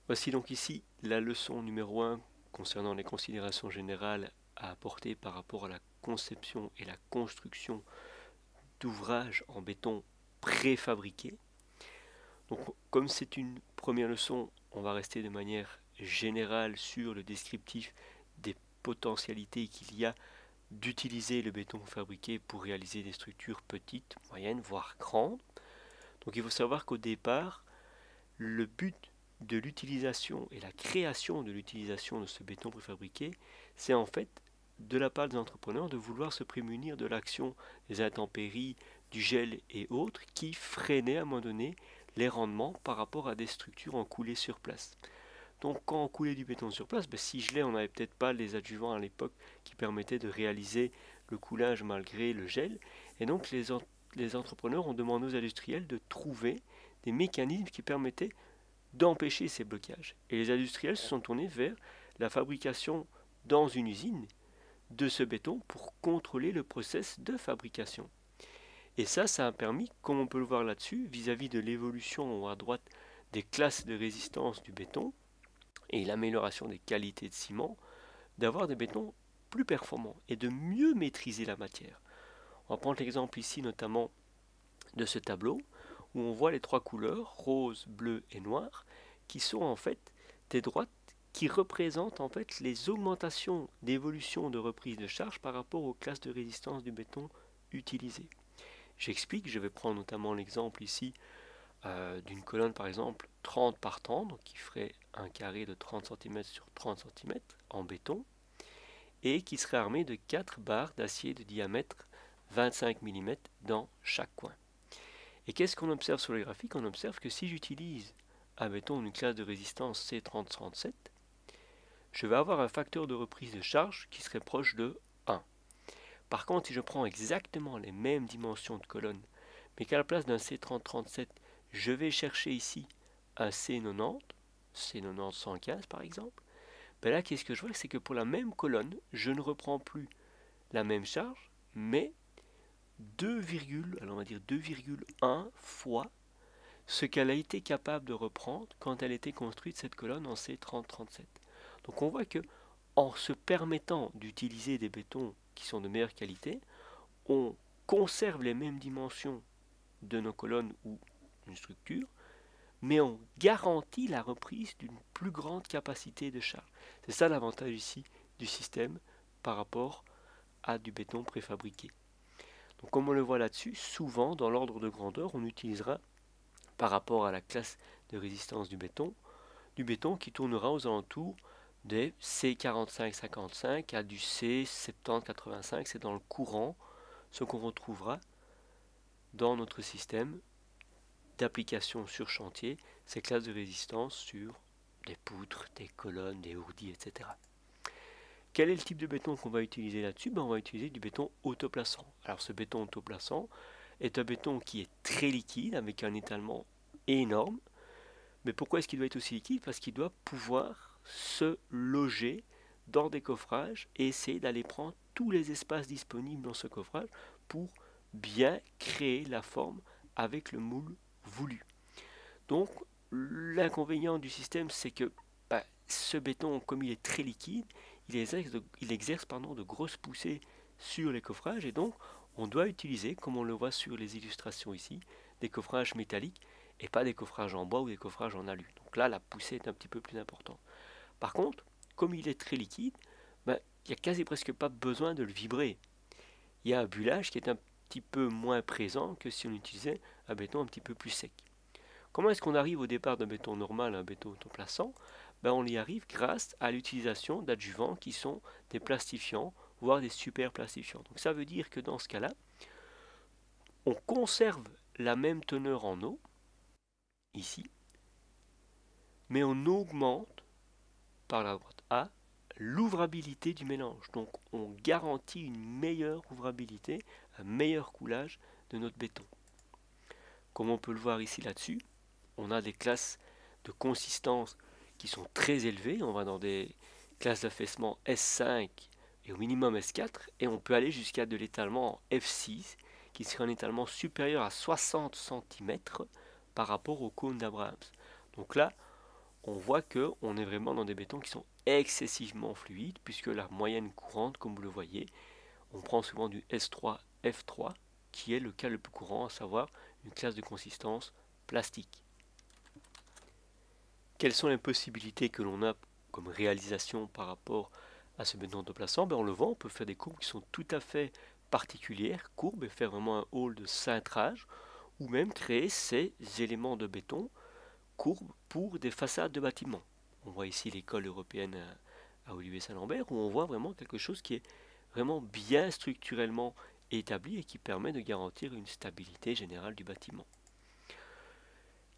Voici donc ici la leçon numéro 1 concernant les considérations générales à apporter par rapport à la conception et la construction d'ouvrages en béton préfabriqués. Donc comme c'est une première leçon, on va rester de manière générale sur le descriptif des potentialités qu'il y a d'utiliser le béton fabriqué pour réaliser des structures petites, moyennes, voire grandes. Donc il faut savoir qu'au départ, le but de l'utilisation et la création de l'utilisation de ce béton préfabriqué, c'est en fait de la part des entrepreneurs de vouloir se prémunir de l'action des intempéries, du gel et autres qui freinaient à un moment donné les rendements par rapport à des structures en coulée sur place. Donc quand on coulait du béton sur place, si gelait, on n'avait peut-être pas les adjuvants à l'époque qui permettaient de réaliser le coulage malgré le gel. Et donc les entrepreneurs ont demandé aux industriels de trouver des mécanismes qui permettaient d'empêcher ces blocages. Et les industriels se sont tournés vers la fabrication dans une usine de ce béton pour contrôler le process de fabrication. Et ça a permis, comme on peut le voir là-dessus, vis-à-vis de l'évolution à droite des classes de résistance du béton et l'amélioration des qualités de ciment, d'avoir des bétons plus performants et de mieux maîtriser la matière. On va prendre l'exemple ici notamment de ce tableau où on voit les trois couleurs, rose, bleu et noir, qui sont en fait des droites qui représentent en fait les augmentations d'évolution de reprise de charge par rapport aux classes de résistance du béton utilisées. J'explique, je vais prendre notamment l'exemple ici d'une colonne par exemple 30 par 30, donc qui ferait un carré de 30 cm sur 30 cm en béton, et qui serait armé de 4 barres d'acier de diamètre 25 mm dans chaque coin. Et qu'est-ce qu'on observe sur le graphique? On observe que si j'utilise, admettons, une classe de résistance C3037, je vais avoir un facteur de reprise de charge qui serait proche de 1. Par contre, si je prends exactement les mêmes dimensions de colonne, mais qu'à la place d'un C3037, je vais chercher ici un C90, C90 115 par exemple, là, qu'est-ce que je vois? C'est que pour la même colonne, je ne reprends plus la même charge, mais 2, alors on va dire 2,1 fois ce qu'elle a été capable de reprendre quand elle était construite cette colonne en C3037. Donc on voit que en se permettant d'utiliser des bétons qui sont de meilleure qualité, on conserve les mêmes dimensions de nos colonnes ou d'une structure, mais on garantit la reprise d'une plus grande capacité de charge. C'est ça l'avantage ici du système par rapport à du béton préfabriqué. Donc comme on le voit là-dessus, souvent dans l'ordre de grandeur, on utilisera par rapport à la classe de résistance du béton qui tournera aux alentours des C45-55 à du C70-85, c'est dans le courant ce qu'on retrouvera dans notre système d'application sur chantier, ces classes de résistance sur des poutres, des colonnes, des ourdis, etc. Quel est le type de béton qu'on va utiliser là-dessus? On va utiliser du béton autoplaçant. Alors ce béton autoplaçant est un béton qui est très liquide avec un étalement énorme. Mais pourquoi est-ce qu'il doit être aussi liquide? Parce qu'il doit pouvoir se loger dans des coffrages et essayer d'aller prendre tous les espaces disponibles dans ce coffrage pour bien créer la forme avec le moule voulu. Donc l'inconvénient du système, c'est que ce béton, comme il est très liquide, il exerce de grosses poussées sur les coffrages et donc on doit utiliser, comme on le voit sur les illustrations ici, des coffrages métalliques et pas des coffrages en bois ou des coffrages en alu. Donc là, la poussée est un petit peu plus importante. Par contre, comme il est très liquide, il n'y a quasi presque pas besoin de le vibrer. Il y a un bullage qui est un petit peu moins présent que si on utilisait un béton un petit peu plus sec. Comment est-ce qu'on arrive au départ d'un béton normal à un béton autoplaçant? On y arrive grâce à l'utilisation d'adjuvants qui sont des plastifiants, voire des super plastifiants. Donc ça veut dire que dans ce cas-là, on conserve la même teneur en eau, ici, mais on augmente, par la droite A, l'ouvrabilité du mélange. Donc on garantit une meilleure ouvrabilité, un meilleur coulage de notre béton. Comme on peut le voir ici là-dessus, on a des classes de consistance qui sont très élevées. On va dans des classes d'affaissement S5 et au minimum S4 et on peut aller jusqu'à de l'étalement en F6 qui serait un étalement supérieur à 60 cm par rapport au cône d'Abrahams. Donc là, on voit qu'on est vraiment dans des bétons qui sont excessivement fluides, puisque la moyenne courante, comme vous le voyez, on prend souvent du S3, F3, qui est le cas le plus courant, à savoir une classe de consistance plastique. Quelles sont les possibilités que l'on a comme réalisation par rapport à ce béton de plaçant? On le voit, on peut faire des courbes qui sont tout à fait particulières, courbes, et faire vraiment un hall de cintrage, ou même créer ces éléments de béton courbes pour des façades de bâtiments. On voit ici l'école européenne à Olivier-Saint-Lambert, où on voit vraiment quelque chose qui est vraiment bien structurellement établi et qui permet de garantir une stabilité générale du bâtiment.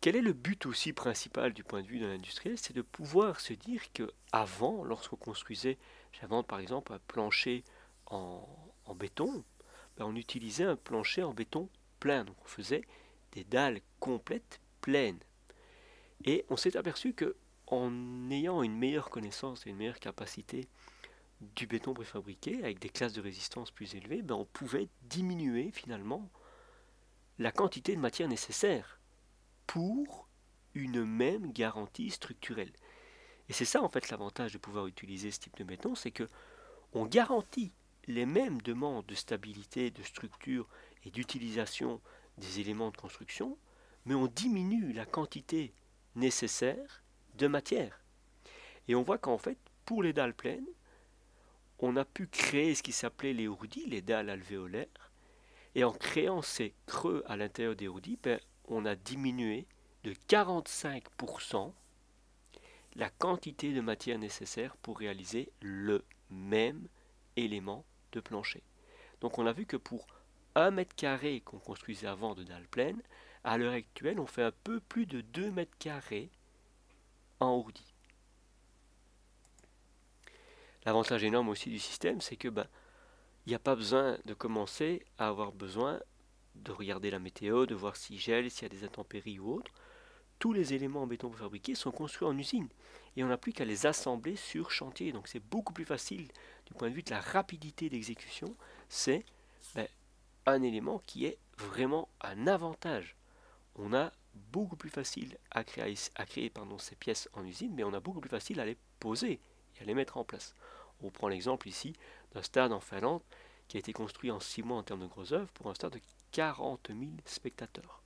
Quel est le but aussi principal du point de vue de l'industriel? C'est de pouvoir se dire que avant, lorsqu'on construisait, j'invente par exemple un plancher en, béton, on utilisait un plancher en béton plein. Donc on faisait des dalles complètes pleines. Et on s'est aperçu que en ayant une meilleure connaissance et une meilleure capacité du béton préfabriqué, avec des classes de résistance plus élevées, on pouvait diminuer finalement la quantité de matière nécessaire pour une même garantie structurelle. Et c'est ça en fait l'avantage de pouvoir utiliser ce type de béton, c'est que on garantit les mêmes demandes de stabilité, de structure et d'utilisation des éléments de construction, mais on diminue la quantité nécessaire de matière. Et on voit qu'en fait, pour les dalles pleines, on a pu créer ce qui s'appelait les hourdis, les dalles alvéolaires, et en créant ces creux à l'intérieur des hourdis, on a diminué de 45% la quantité de matière nécessaire pour réaliser le même élément de plancher. Donc on a vu que pour 1 mètre carré qu'on construisait avant de dalles pleines, à l'heure actuelle on fait un peu plus de 2 mètres carrés en hourdi. L'avantage énorme aussi du système, c'est que il n'y a pas besoin de commencer à avoir besoin de regarder la météo, de voir s'il gèle, s'il y a des intempéries ou autre. Tous les éléments en béton fabriqués sont construits en usine et on n'a plus qu'à les assembler sur chantier. Donc c'est beaucoup plus facile du point de vue de la rapidité d'exécution. C'est un élément qui est vraiment un avantage. On a beaucoup plus facile à créer ces pièces en usine, mais on a beaucoup plus facile à les poser et à les mettre en place. On prend l'exemple ici d'un stade en Finlande qui a été construit en 6 mois en termes de gros œuvre pour un stade de 40 000 spectateurs.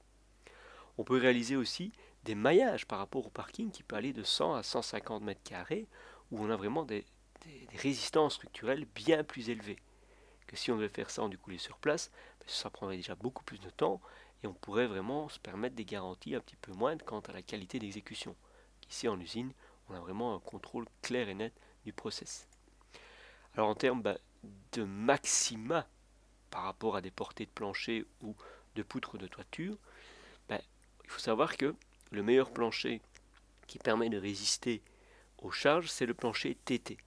On peut réaliser aussi des maillages par rapport au parking qui peut aller de 100 à 150 mètres carrés où on a vraiment des résistances structurelles bien plus élevées que si on devait faire ça en du coulé sur place. Ça prendrait déjà beaucoup plus de temps et on pourrait vraiment se permettre des garanties un petit peu moindres quant à la qualité d'exécution. Ici en usine, on a vraiment un contrôle clair et net du process. Alors en termes de maxima par rapport à des portées de plancher ou de poutres de toiture, il faut savoir que le meilleur plancher qui permet de résister aux charges, c'est le plancher TT.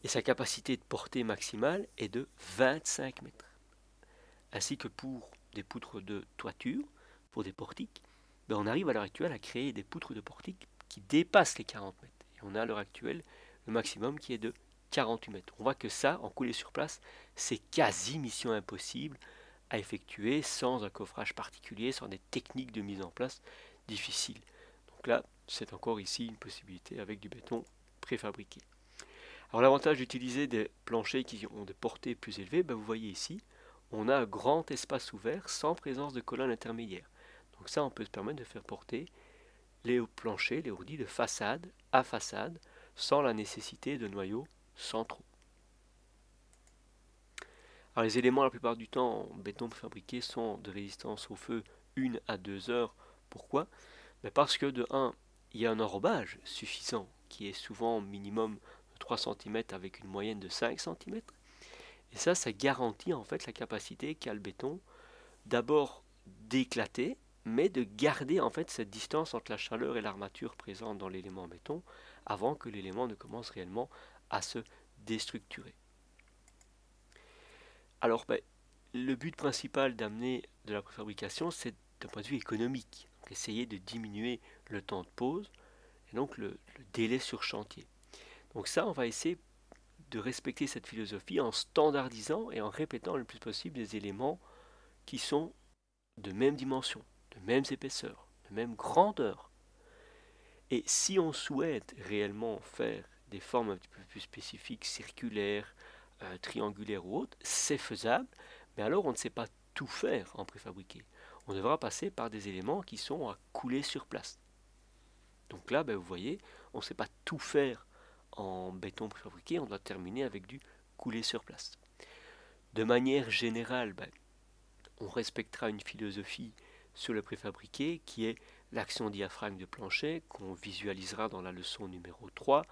Et sa capacité de portée maximale est de 25 mètres. Ainsi que pour des poutres de toiture, pour des portiques, on arrive à l'heure actuelle à créer des poutres de portique qui dépassent les 40 mètres. Et on a à l'heure actuelle le maximum qui est de 48 mètres. On voit que ça, en coulée sur place, c'est quasi mission impossible à effectuer sans un coffrage particulier, sans des techniques de mise en place difficiles. Donc là, c'est encore ici une possibilité avec du béton préfabriqué. Alors l'avantage d'utiliser des planchers qui ont des portées plus élevées, vous voyez ici, on a un grand espace ouvert sans présence de colonnes intermédiaires. Donc ça, on peut se permettre de faire porter les planchers, les hourdis de façade à façade, sans la nécessité de noyaux centraux. Alors les éléments la plupart du temps en béton préfabriqué sont de résistance au feu 1 à 2 heures. Pourquoi? Parce que de 1, il y a un enrobage suffisant qui est souvent minimum de 3 cm avec une moyenne de 5 cm. Et ça garantit en fait la capacité qu'a le béton d'abord d'éclater, mais de garder en fait cette distance entre la chaleur et l'armature présente dans l'élément en béton avant que l'élément ne commence réellement à se déstructurer. Alors, le but principal d'amener de la préfabrication, c'est d'un point de vue économique. Donc, essayer de diminuer le temps de pause et donc le délai sur chantier. Donc ça, on va essayer de respecter cette philosophie en standardisant et en répétant le plus possible des éléments qui sont de même dimension, de mêmes épaisseurs, de même grandeur. Et si on souhaite réellement faire des formes un petit peu plus spécifiques, circulaires, triangulaires ou autres, c'est faisable, mais alors on ne sait pas tout faire en préfabriqué. On devra passer par des éléments qui sont à couler sur place. Donc là, vous voyez, on ne sait pas tout faire en béton préfabriqué, on doit terminer avec du coulé sur place. De manière générale, on respectera une philosophie sur le préfabriqué qui est l'action diaphragme de plancher qu'on visualisera dans la leçon numéro 3.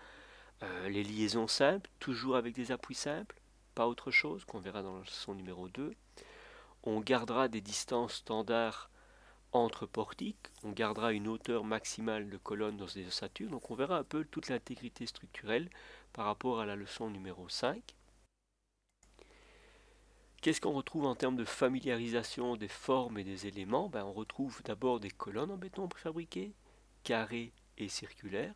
Les liaisons simples, toujours avec des appuis simples, pas autre chose, qu'on verra dans la leçon numéro 2. On gardera des distances standards entre portiques, on gardera une hauteur maximale de colonne dans des ossatures, donc on verra un peu toute l'intégrité structurelle par rapport à la leçon numéro 5. Qu'est-ce qu'on retrouve en termes de familiarisation des formes et des éléments? On retrouve d'abord des colonnes en béton préfabriquées, carrées et circulaires.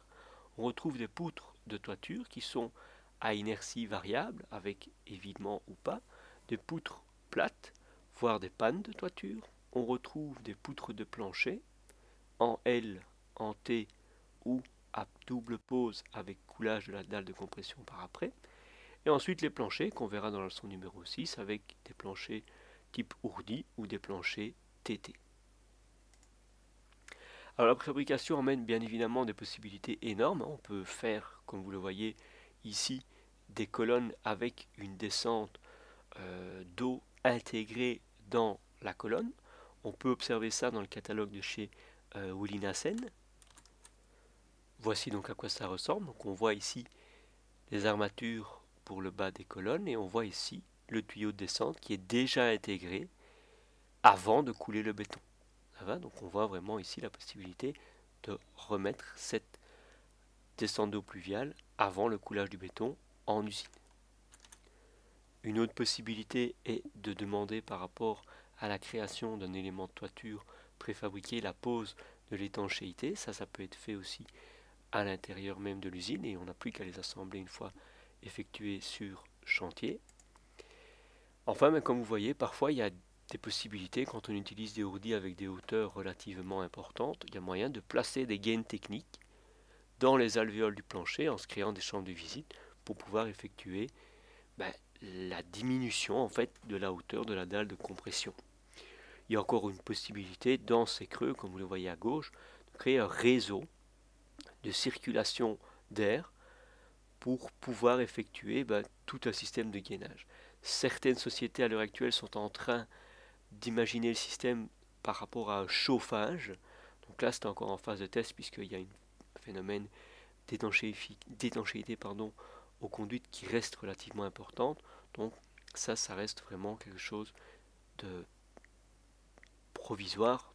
On retrouve des poutres de toiture qui sont à inertie variable, avec évidement ou pas, des poutres plates, voire des pannes de toiture. On retrouve des poutres de plancher en L, en T ou à double pose avec coulage de la dalle de compression par après. Et ensuite les planchers qu'on verra dans la leçon numéro 6 avec des planchers type ourdi ou des planchers TT. Alors la préfabrication amène bien évidemment des possibilités énormes. On peut faire, comme vous le voyez ici, des colonnes avec une descente d'eau intégrée dans la colonne. On peut observer ça dans le catalogue de chez Willinassen. Voici donc à quoi ça ressemble. Donc on voit ici les armatures pour le bas des colonnes et on voit ici le tuyau de descente qui est déjà intégré avant de couler le béton. Ça va? Donc on voit vraiment ici la possibilité de remettre cette descente d'eau pluviale avant le coulage du béton en usine. Une autre possibilité est de demander par rapport à la création d'un élément de toiture préfabriqué la pose de l'étanchéité. Ça peut être fait aussi à l'intérieur même de l'usine et on n'a plus qu'à les assembler une fois effectués sur chantier. Enfin, comme vous voyez, parfois il y a des possibilités quand on utilise des ourdis avec des hauteurs relativement importantes. Il y a moyen de placer des gaines techniques dans les alvéoles du plancher en se créant des chambres de visite pour pouvoir effectuer la diminution en fait de la hauteur de la dalle de compression. Il y a encore une possibilité dans ces creux, comme vous le voyez à gauche, de créer un réseau de circulation d'air pour pouvoir effectuer tout un système de gainage. Certaines sociétés à l'heure actuelle sont en train d'imaginer le système par rapport à un chauffage. Donc là, c'est encore en phase de test puisqu'il y a un phénomène d'étanchéité aux conduites qui reste relativement importante. Donc ça reste vraiment quelque chose de provisoire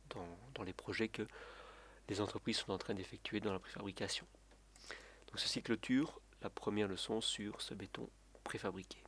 dans les projets que les entreprises sont en train d'effectuer dans la préfabrication. Donc ceci clôture la première leçon sur ce béton préfabriqué.